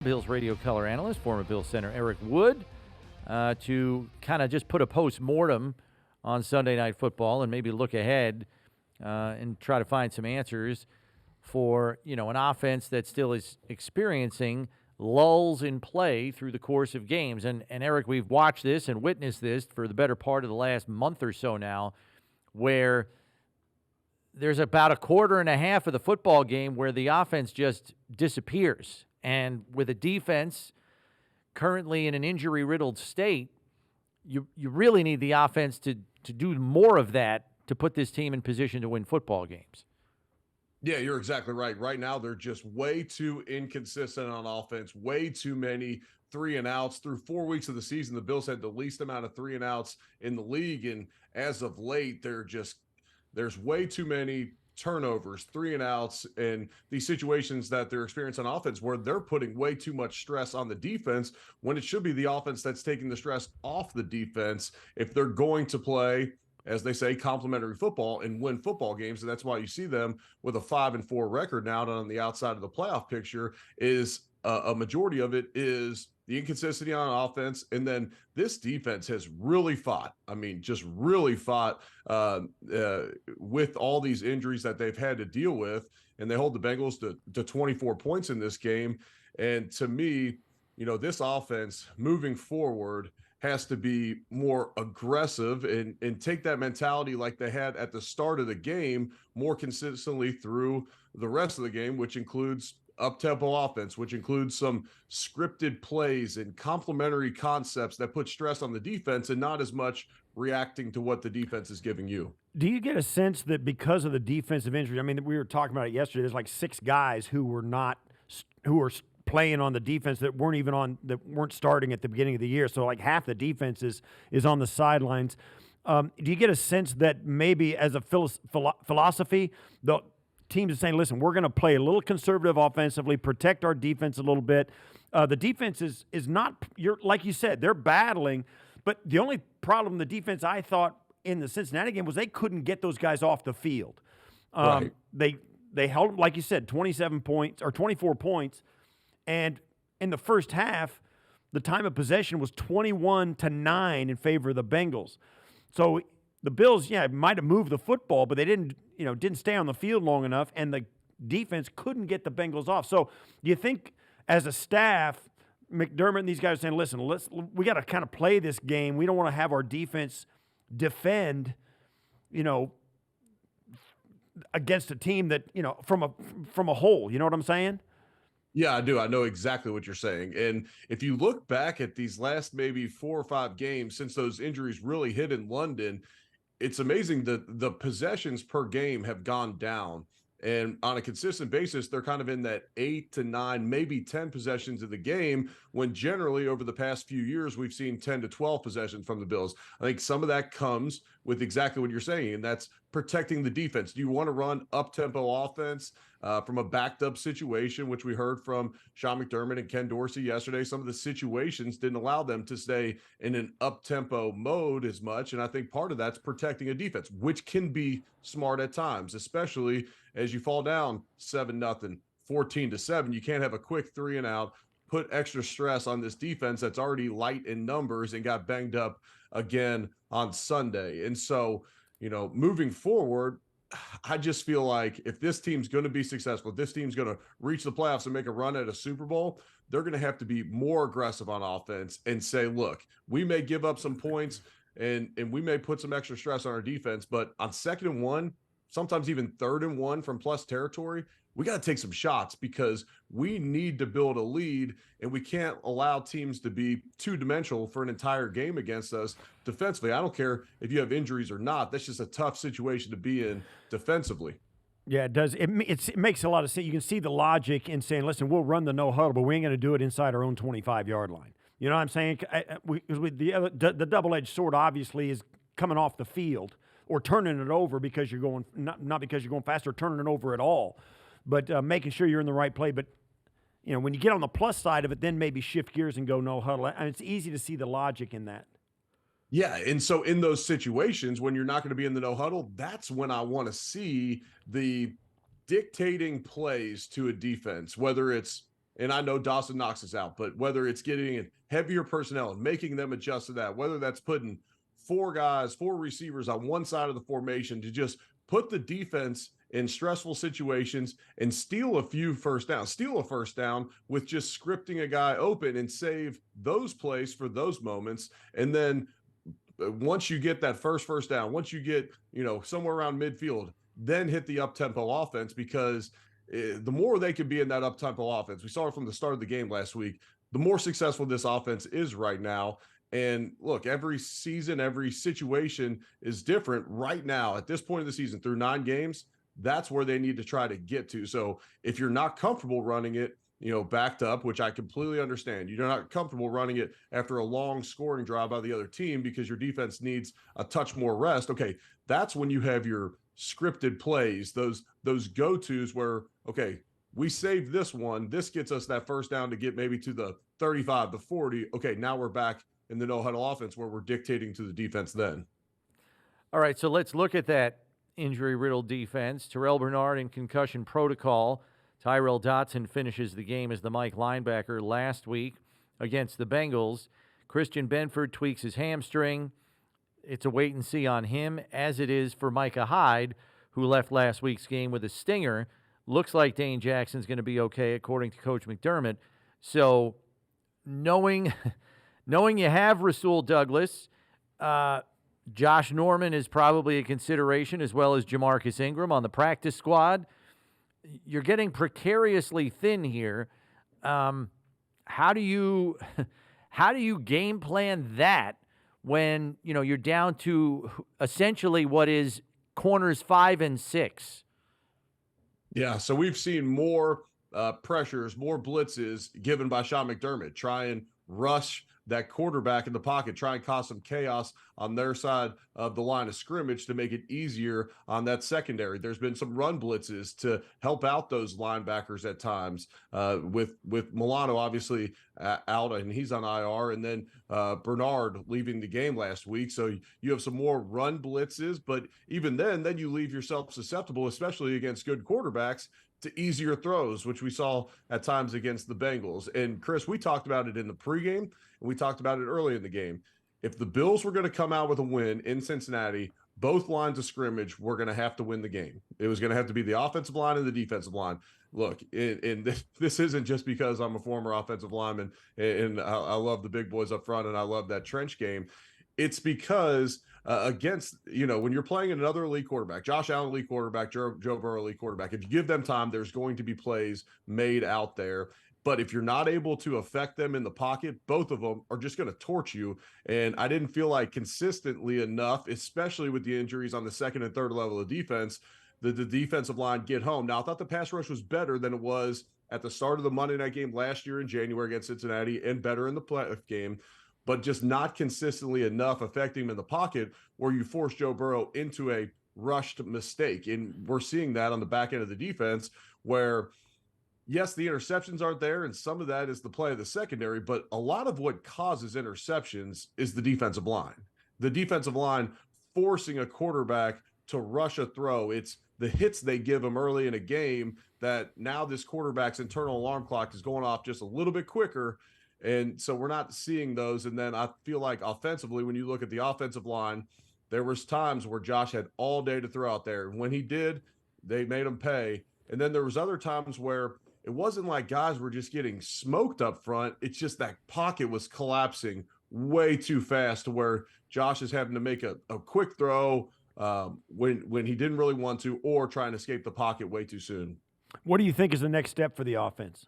Bills radio color analyst, former Bills center Eric Wood, to kind of just put a post-mortem on Sunday Night Football and maybe look ahead and try to find some answers for, an offense that still is experiencing lulls in play through the course of games. And Eric, we've watched this and witnessed this for the better part of the last month or so now, where there's about a quarter and a half of the football game where the offense just disappears. And with a defense currently in an injury-riddled state, you really need the offense to do more of that to put this team in position to win football games. Yeah, you're exactly right. Right now, they're just way too inconsistent on offense, way too many 3-and-outs. Through 4 weeks of the season, the Bills had the least amount of 3-and-outs in the league. And as of late, there's way too many turnovers, 3-and-outs, and these situations that they're experiencing on offense where they're putting way too much stress on the defense when it should be the offense that's taking the stress off the defense if they're going to play, as they say, complementary football and win football games. And that's why you see them with a 5-4 record now on the outside of the playoff picture. Is a majority of it is the inconsistency on offense. And then this defense has really fought. I mean, just really fought with all these injuries that they've had to deal with. And they hold the Bengals to 24 points in this game. And to me, this offense moving forward has to be more aggressive and take that mentality like they had at the start of the game more consistently through the rest of the game, which includes up-tempo offense, which includes some scripted plays and complementary concepts that put stress on the defense and not as much reacting to what the defense is giving you. Do you get a sense that because of the defensive injuries, I mean, we were talking about it yesterday, there's like 6 guys who were playing on the defense that weren't starting at the beginning of the year. So like half the defense is on the sidelines. Do you get a sense that maybe as a philosophy, the teams are saying, listen, we're going to play a little conservative offensively, protect our defense a little bit. The defense is not, like you said, they're battling, but the only problem the defense I thought in the Cincinnati game was they couldn't get those guys off the field. Right. They held, like you said, 27 points or 24 points. And in the first half, the time of possession was 21-9 in favor of the Bengals. So the Bills, might have moved the football, but they didn't stay on the field long enough, and the defense couldn't get the Bengals off. So do you think as a staff, McDermott and these guys are saying, listen, we got to kind of play this game. We don't want to have our defense defend, against a team that, from a whole, you know what I'm saying? Yeah, I do. I know exactly what you're saying. And if you look back at these last maybe 4 or 5 games since those injuries really hit in London, it's amazing that the possessions per game have gone down. And on a consistent basis, they're kind of in that 8 to 9, maybe 10 possessions of the game, when generally over the past few years, we've seen 10 to 12 possessions from the Bills. I think some of that comes with exactly what you're saying, and that's protecting the defense. Do you want to run up-tempo offense from a backed-up situation, which we heard from Sean McDermott and Ken Dorsey yesterday? Some of the situations didn't allow them to stay in an up-tempo mode as much, and I think part of that's protecting a defense, which can be smart at times, especially as you fall down 7-0, 14-7. You can't have a quick 3-and-out, put extra stress on this defense that's already light in numbers and got banged up again on Sunday. And so, moving forward, I just feel like if this team's going to be successful, if this team's going to reach the playoffs and make a run at a Super Bowl, they're going to have to be more aggressive on offense and say, look, we may give up some points and we may put some extra stress on our defense, but on 2nd and 1, sometimes even 3rd and 1 from plus territory, we got to take some shots because we need to build a lead, and we can't allow teams to be two-dimensional for an entire game against us defensively. I don't care if you have injuries or not. That's just a tough situation to be in defensively. Yeah, it does. It makes a lot of sense. You can see the logic in saying, listen, we'll run the no huddle, but we ain't going to do it inside our own 25-yard line. You know what I'm saying? The double-edged sword obviously is coming off the field or turning it over because you're going not because you're going faster, turning it over at all, but making sure you're in the right play. But when you get on the plus side of it, then maybe shift gears and go no huddle. And it's easy to see the logic in that. Yeah, and so in those situations when you're not going to be in the no huddle, that's when I want to see the dictating plays to a defense, whether it's and I know Dawson Knox is out, but whether it's getting in heavier personnel and making them adjust to that, whether that's putting four receivers on one side of the formation to just put the defense in stressful situations and steal a first down with just scripting a guy open and save those plays for those moments. And then once you get that first down, once you get, somewhere around midfield, then hit the up-tempo offense, because the more they can be in that up-tempo offense, we saw it from the start of the game last week, the more successful this offense is right now. And look, every season, every situation is different. Right now, at this point of the season, through 9 games, that's where they need to try to get to. So if you're not comfortable running it, backed up, which I completely understand, you're not comfortable running it after a long scoring drive by the other team because your defense needs a touch more rest. Okay, that's when you have your scripted plays, those go-tos where, okay, we saved this one. This gets us that first down to get maybe to the 35, the 40. Okay, now we're back in the no-huddle offense where we're dictating to the defense then. All right, so let's look at that injury-riddled defense. Terrell Bernard in concussion protocol. Tyrell Dotson finishes the game as the Mike linebacker last week against the Bengals. Christian Benford tweaks his hamstring. It's a wait and see on him, as it is for Micah Hyde, who left last week's game with a stinger. Looks like Dane Jackson's going to be okay, according to Coach McDermott. So knowing you have Rasul Douglas, Josh Norman is probably a consideration, as well as Jamarcus Ingram on the practice squad. You're getting precariously thin here. How do you game plan that when you're down to essentially what is corners 5 and 6? Yeah, so we've seen more pressures, more blitzes given by Sean McDermott. Try and rush that quarterback in the pocket, try and cause some chaos on their side of the line of scrimmage to make it easier on that secondary. There's been some run blitzes to help out those linebackers at times, with Milano obviously out and he's on IR, and then Bernard leaving the game last week. So you have some more run blitzes, but even then you leave yourself susceptible, especially against good quarterbacks, to easier throws, which we saw at times against the Bengals. And Chris, we talked about it in the pregame, and we talked about it early in the game. If the Bills were going to come out with a win in Cincinnati, both lines of scrimmage were going to have to win the game. It was going to have to be the offensive line and the defensive line. Look, and this isn't just because I'm a former offensive lineman and I love the big boys up front and I love that trench game. It's because against, when you're playing another elite quarterback, Josh Allen elite quarterback, Joe Burrow elite quarterback, if you give them time, there's going to be plays made out there. But if you're not able to affect them in the pocket, both of them are just going to torch you. And I didn't feel like consistently enough, especially with the injuries on the second and third level of defense, the defensive line get home. Now, I thought the pass rush was better than it was at the start of the Monday night game last year in January against Cincinnati, and better in the playoff game, but just not consistently enough affecting him in the pocket where you force Joe Burrow into a rushed mistake. And we're seeing that on the back end of the defense where, yes, the interceptions aren't there, and some of that is the play of the secondary, but a lot of what causes interceptions is the defensive line. The defensive line forcing a quarterback to rush a throw. It's the hits they give him early in a game that now this quarterback's internal alarm clock is going off just a little bit quicker. And so we're not seeing those. And then I feel like offensively, when you look at the offensive line, there was times where Josh had all day to throw out there. When he did, they made him pay. And then there was other times where it wasn't like guys were just getting smoked up front. It's just that pocket was collapsing way too fast to where Josh is having to make a quick throw when he didn't really want to, or try and escape the pocket way too soon. What do you think is the next step for the offense?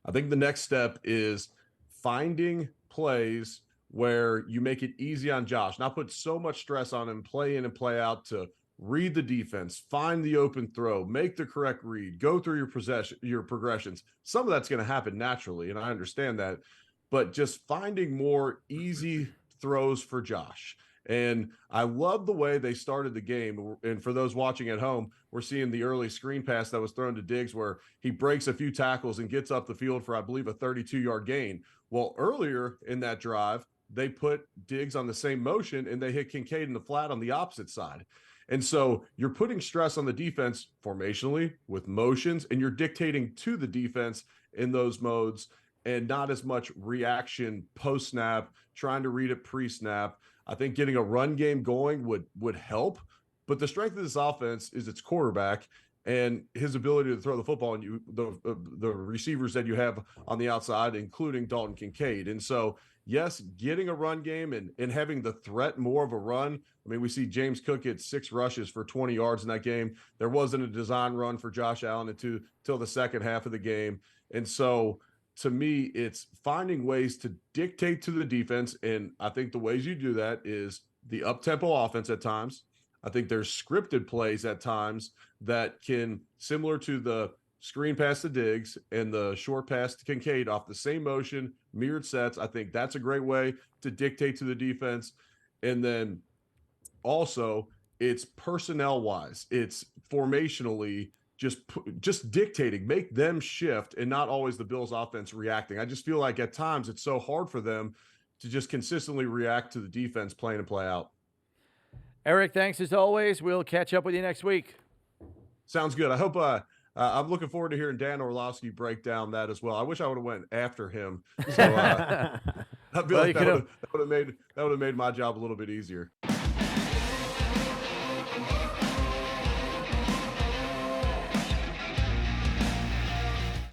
I think the next step is finding plays where you make it easy on Josh, not put so much stress on him, play in and play out, to read the defense, find the open throw, make the correct read, go through your progressions. Some of that's going to happen naturally, and I understand that, but just finding more easy throws for Josh. And I love the way they started the game. And for those watching at home, we're seeing the early screen pass that was thrown to Diggs where he breaks a few tackles and gets up the field for, I believe, a 32-yard gain. Well, earlier in that drive, they put Diggs on the same motion and they hit Kincaid in the flat on the opposite side. And so you're putting stress on the defense formationally with motions, and you're dictating to the defense in those modes and not as much reaction post snap, trying to read it pre snap. I think getting a run game going would help, but the strength of this offense is its quarterback and his ability to throw the football, and the receivers that you have on the outside, including Dalton Kincaid. And so, yes, getting a run game and having the threat more of a run. I mean, we see James Cook get 6 rushes for 20 yards in that game. There wasn't a design run for Josh Allen until the second half of the game. And so, to me, it's finding ways to dictate to the defense. And I think the ways you do that is the up-tempo offense at times. I think there's scripted plays at times that can, similar to the screen pass to Diggs and the short pass to Kincaid off the same motion, mirrored sets. I think that's a great way to dictate to the defense. And then also it's personnel wise, it's formationally just dictating, make them shift and not always the Bills offense reacting. I just feel like at times it's so hard for them to just consistently react to the defense playing and play out. Eric, thanks as always. We'll catch up with you next week. Sounds good. I hope I'm looking forward to hearing Dan Orlovsky break down that as well. I wish I would have went after him. So I feel like that would have made my job a little bit easier.